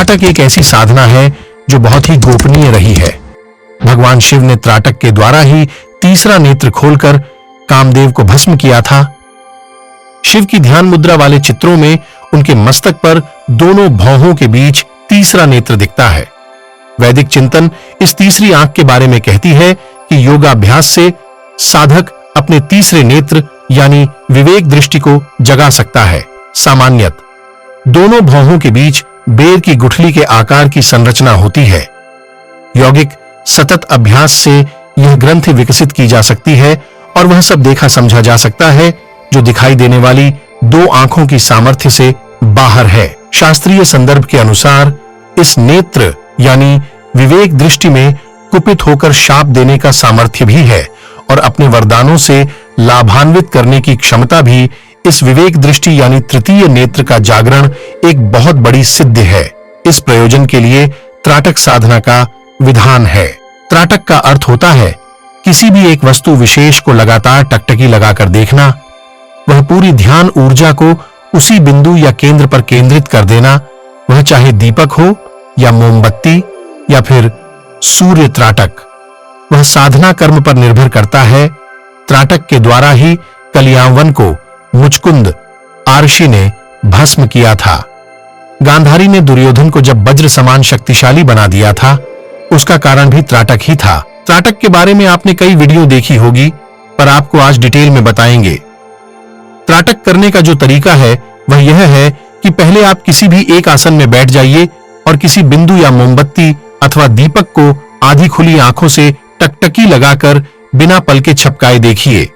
त्राटक एक ऐसी साधना है जो बहुत ही गोपनीय रही है। भगवान शिव ने त्राटक के द्वारा ही तीसरा नेत्र खोलकर कामदेव को भस्म किया था। शिव की ध्यान मुद्रा वाले चित्रों में उनके मस्तक पर दोनों भौहों के बीच तीसरा नेत्र दिखता है। वैदिक चिंतन इस तीसरी आंख के बारे में कहती है कि योगाभ्यास से साधक अपने तीसरे नेत्र यानी विवेक दृष्टि को जगा सकता है। सामान्यत दोनों भौहों के बीच बेर की गुठली के आकार की संरचना होती है। यौगिक सतत अभ्यास से यह ग्रंथि विकसित की जा सकती है और वह सब देखा समझा जा सकता है जो दिखाई देने वाली दो आंखों की सामर्थ्य से बाहर है। शास्त्रीय संदर्भ के अनुसार इस नेत्र यानी विवेक दृष्टि में कुपित होकर शाप देने का सामर्थ्य भी है और अपने वरदानों से लाभान्वित करने की क्षमता भी इस विवेक दृष्टि यानी तृतीय नेत्र का जागरण एक बहुत बड़ी सिद्धि है। इस प्रयोजन के लिए त्राटक साधना का विधान है। त्राटक का अर्थ होता है किसी भी एक वस्तु विशेष को लगातार टकटकी लगाकर देखना, वह पूरी ध्यान ऊर्जा को उसी बिंदु या केंद्र पर केंद्रित कर देना, वह चाहे दीपक हो या मोमबत्ती या फिर सूर्य त्राटक। वह साधना कर्म पर निर्भर करता है। त्राटक के द्वारा ही कलियावन को मुचकुंद आर्षि ने भस्म किया था। गांधारी ने दुर्योधन को जब वज्र समान शक्तिशाली बना दिया था, उसका कारण भी त्राटक ही था। त्राटक के बारे में आपने कई वीडियो देखी होगी, पर आपको आज डिटेल में बताएंगे। त्राटक करने का जो तरीका है वह यह है कि पहले आप किसी भी एक आसन में बैठ जाइए और किसी बिंदु या मोमबत्ती अथवा दीपक को आधी खुली आंखों से टकटकी लगाकर बिना पलके झपकाए देखिए।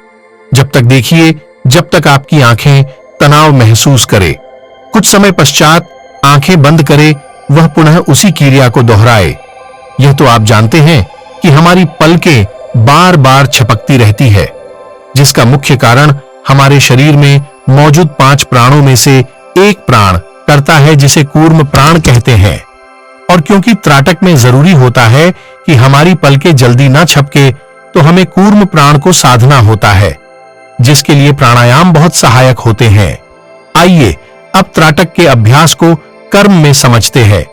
जब तक देखिए जब तक आपकी आंखें तनाव महसूस करे। कुछ समय पश्चात आंखें बंद करे, वह पुनः उसी क्रिया को दोहराए। यह तो आप जानते हैं कि हमारी पलकें बार बार झपकती रहती है, जिसका मुख्य कारण हमारे शरीर में मौजूद 5 प्राणों में से एक प्राण करता है जिसे कूर्म प्राण कहते हैं। और क्योंकि त्राटक में जरूरी होता है कि हमारी पलकें जल्दी ना झपके, तो हमें कूर्म प्राण को साधना होता है, जिसके लिए प्राणायाम बहुत सहायक होते हैं। आइए अब त्राटक के अभ्यास को कर्म में समझते हैं।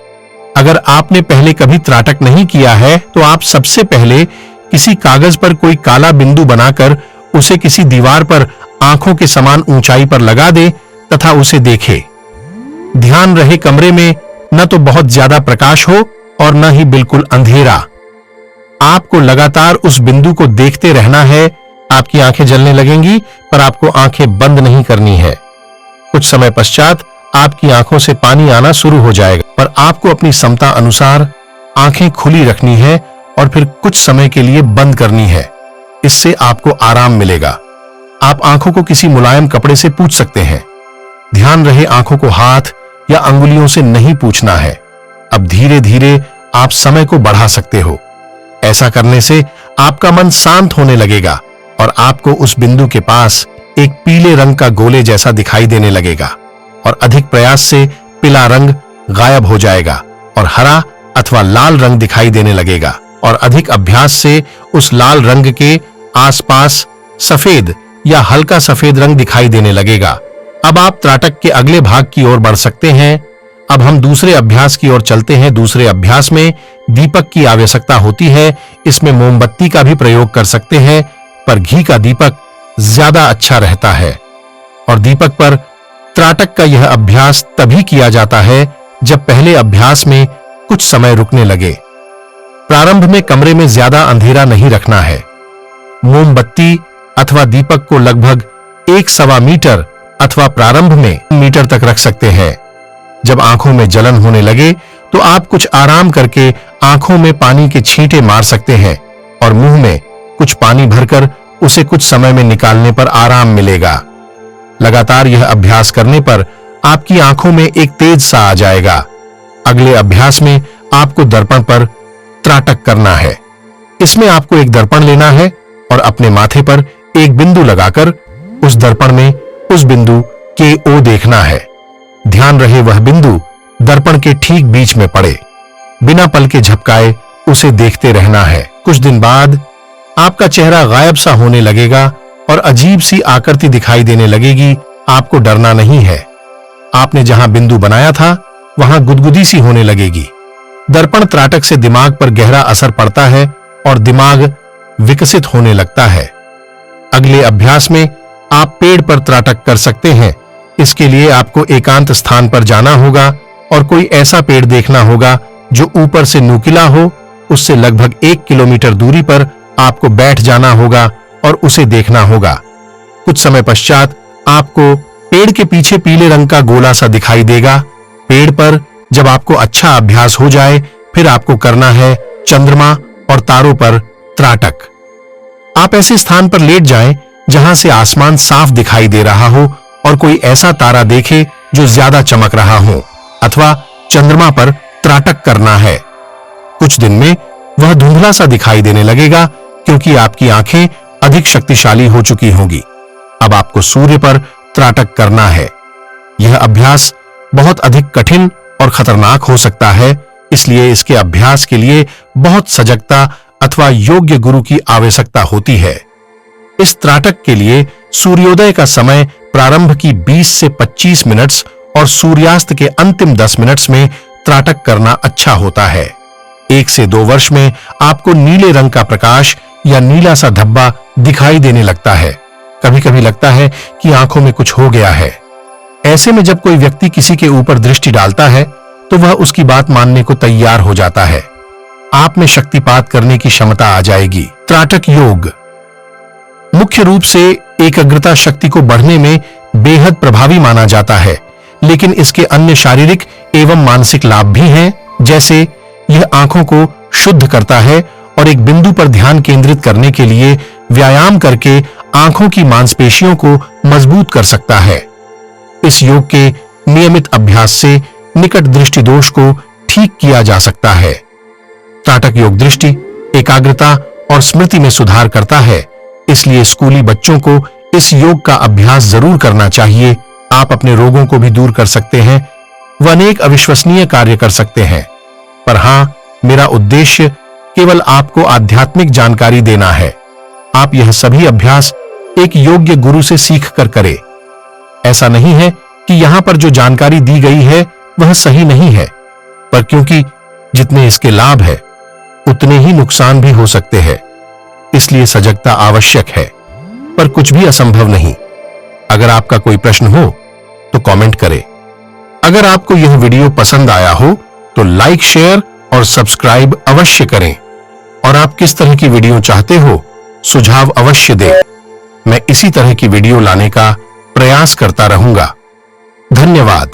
अगर आपने पहले कभी त्राटक नहीं किया है तो आप सबसे पहले किसी कागज पर कोई काला बिंदु बनाकर उसे किसी दीवार पर आंखों के समान ऊंचाई पर लगा दे तथा उसे देखे। ध्यान रहे कमरे में न तो बहुत ज्यादा प्रकाश हो और न ही बिल्कुल अंधेरा। आपको लगातार उस बिंदु को देखते रहना है। आपकी आंखें जलने लगेंगी, पर आपको आंखें बंद नहीं करनी है। कुछ समय पश्चात आपकी आंखों से पानी आना शुरू हो जाएगा, पर आपको अपनी क्षमता अनुसार आंखें खुली रखनी है और फिर कुछ समय के लिए बंद करनी है। इससे आपको आराम मिलेगा। आप आंखों को किसी मुलायम कपड़े से पूछ सकते हैं। ध्यान रहे आंखों को हाथ या अंगुलियों से नहीं पूछना है। अब धीरे धीरे आप समय को बढ़ा सकते हो। ऐसा करने से आपका मन शांत होने लगेगा और आपको उस बिंदु के पास एक पीले रंग का गोले जैसा दिखाई देने लगेगा और अधिक प्रयास से पीला रंग गायब हो जाएगा और हरा अथवा लाल रंग दिखाई देने लगेगा और अधिक अभ्यास से उस लाल रंग के आसपास सफेद या हल्का सफेद रंग दिखाई देने लगेगा। अब आप त्राटक के अगले भाग की ओर बढ़ सकते हैं। अब हम दूसरे अभ्यास की ओर चलते हैं। दूसरे अभ्यास में दीपक की आवश्यकता होती है। इसमें मोमबत्ती का भी प्रयोग कर सकते हैं, पर घी का दीपक ज्यादा अच्छा रहता है। और दीपक पर त्राटक का यह अभ्यास तभी किया जाता है जब पहले अभ्यास में कुछ समय रुकने लगे। प्रारंभ में कमरे में ज्यादा अंधेरा नहीं रखना है। मोमबत्ती अथवा दीपक को लगभग 1.25 मीटर अथवा प्रारंभ में मीटर तक रख सकते हैं। जब आंखों में जलन होने लगे तो आप कुछ आराम करके आंखों में पानी के छींटे मार सकते हैं और मुंह में कुछ पानी भरकर उसे कुछ समय में निकालने पर आराम मिलेगा। लगातार यह अभ्यास करने पर आपकी आंखों में एक तेज सा आ जाएगा। अगले अभ्यास में आपको दर्पण पर त्राटक करना है। इसमें आपको एक दर्पण लेना है और अपने माथे पर एक बिंदु लगाकर उस दर्पण में उस बिंदु के ओ देखना है। ध्यान रहे वह बिंदु दर्पण के ठीक बीच में पड़े। बिना पलके झपकाए उसे देखते रहना है। कुछ दिन बाद आपका चेहरा गायब सा होने लगेगा और अजीब सी आकृति दिखाई देने लगेगी। आपको डरना नहीं है। आपने जहां बिंदु बनाया था वहां गुदगुदी सी होने लगेगी। दर्पण त्राटक से दिमाग पर गहरा असर पड़ता है और दिमाग विकसित होने लगता है। अगले अभ्यास में आप पेड़ पर त्राटक कर सकते हैं। इसके लिए आपको एकांत स्थान पर जाना होगा और कोई ऐसा पेड़ देखना होगा जो ऊपर से नुकीला हो। उससे लगभग 1 किलोमीटर दूरी पर आपको बैठ जाना होगा और उसे देखना होगा। कुछ समय पश्चात आपको पेड़ के पीछे पीले रंग का गोला सा दिखाई देगा। पेड़ पर जब आपको अच्छा अभ्यास हो जाए, फिर आपको करना है चंद्रमा और तारों पर त्राटक। आप ऐसे स्थान पर लेट जाएं जहां से आसमान साफ दिखाई दे रहा हो और कोई ऐसा तारा देखे जो ज्यादा चमक रहा हो, अथवा चंद्रमा पर त्राटक करना है। कुछ दिन में वह धुंधला सा दिखाई देने लगेगा क्योंकि आपकी आंखें अधिक शक्तिशाली हो चुकी होंगी। अब आपको सूर्य पर त्राटक करना है। यह अभ्यास बहुत अधिक कठिन और खतरनाक हो सकता है, इसलिए इसके अभ्यास के लिए बहुत सजगता अथवा योग्य गुरु की आवश्यकता होती है। इस त्राटक के लिए सूर्योदय का समय प्रारंभ की 20 से 25 मिनट्स और सूर्यास्त के अंतिम 10 मिनट्स में त्राटक करना अच्छा होता है। 1 से 2 वर्ष में आपको नीले रंग का प्रकाश या नीला सा धब्बा दिखाई देने लगता है। कभी कभी लगता है कि आंखों में कुछ हो गया है। ऐसे में जब कोई व्यक्ति किसी के ऊपर दृष्टि डालता है तो वह उसकी बात मानने को तैयार हो जाता है। आप में शक्तिपात करने की क्षमता आ जाएगी। त्राटक योग मुख्य रूप से एकाग्रता शक्ति को बढ़ने में बेहद प्रभावी माना जाता है, लेकिन इसके अन्य शारीरिक एवं मानसिक लाभ भी हैं। जैसे यह आंखों को शुद्ध करता है और एक बिंदु पर ध्यान केंद्रित करने के लिए व्यायाम करके आंखों की मांसपेशियों को मजबूत कर सकता है। इस योग के नियमित अभ्यास से निकट दृष्टि दोष को ठीक किया जा सकता है। त्राटक योग दृष्टि, एकाग्रता और स्मृति में सुधार करता है, इसलिए स्कूली बच्चों को इस योग का अभ्यास जरूर करना चाहिए। आप अपने रोगों को भी दूर कर सकते हैं व अनेक अविश्वसनीय कार्य कर सकते हैं। पर हां, मेरा उद्देश्य केवल आपको आध्यात्मिक जानकारी देना है। आप यह सभी अभ्यास एक योग्य गुरु से सीख कर करें। ऐसा नहीं है कि यहां पर जो जानकारी दी गई है वह सही नहीं है, पर क्योंकि जितने इसके लाभ है उतने ही नुकसान भी हो सकते हैं, इसलिए सजगता आवश्यक है, पर कुछ भी असंभव नहीं। अगर आपका कोई प्रश्न हो तो कमेंट करें। अगर आपको यह वीडियो पसंद आया हो तो लाइक, शेयर और सब्सक्राइब अवश्य करें। और आप किस तरह की वीडियो चाहते हो, सुझाव अवश्य दें। मैं इसी तरह की वीडियो लाने का प्रयास करता रहूंगा। धन्यवाद।